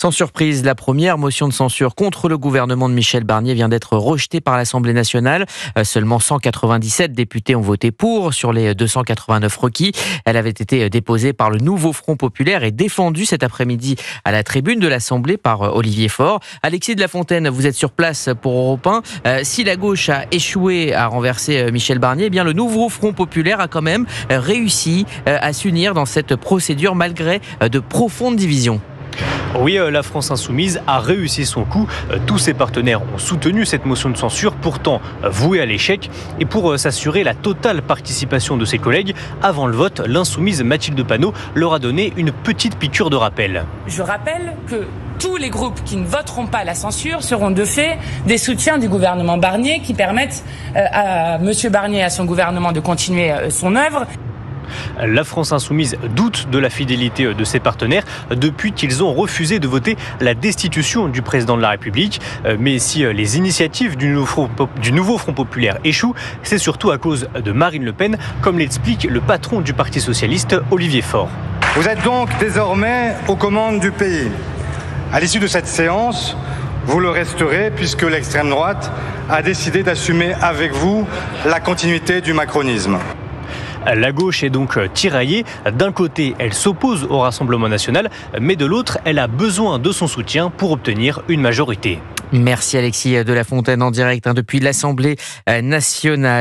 Sans surprise, la première motion de censure contre le gouvernement de Michel Barnier vient d'être rejetée par l'Assemblée nationale. Seulement 197 députés ont voté pour sur les 289 requis. Elle avait été déposée par le Nouveau Front Populaire et défendue cet après-midi à la tribune de l'Assemblée par Olivier Faure. Alexis de la Fontaine, vous êtes sur place pour Europe 1. Si la gauche a échoué à renverser Michel Barnier, eh bien le Nouveau Front Populaire a quand même réussi à s'unir dans cette procédure malgré de profondes divisions. Oui, la France Insoumise a réussi son coup. Tous ses partenaires ont soutenu cette motion de censure, pourtant vouée à l'échec. Et pour s'assurer la totale participation de ses collègues, avant le vote, l'insoumise Mathilde Panot leur a donné une petite piqûre de rappel. Je rappelle que tous les groupes qui ne voteront pas la censure seront de fait des soutiens du gouvernement Barnier qui permettent à M. Barnier et à son gouvernement de continuer son œuvre. La France Insoumise doute de la fidélité de ses partenaires depuis qu'ils ont refusé de voter la destitution du président de la République. Mais si les initiatives du Nouveau Front Populaire échouent, c'est surtout à cause de Marine Le Pen, comme l'explique le patron du Parti Socialiste, Olivier Faure. Vous êtes donc désormais aux commandes du pays. À l'issue de cette séance, vous le resterez puisque l'extrême droite a décidé d'assumer avec vous la continuité du macronisme. La gauche est donc tiraillée. D'un côté, elle s'oppose au Rassemblement national, mais de l'autre, elle a besoin de son soutien pour obtenir une majorité. Merci Alexis de la Fontaine en direct depuis l'Assemblée nationale.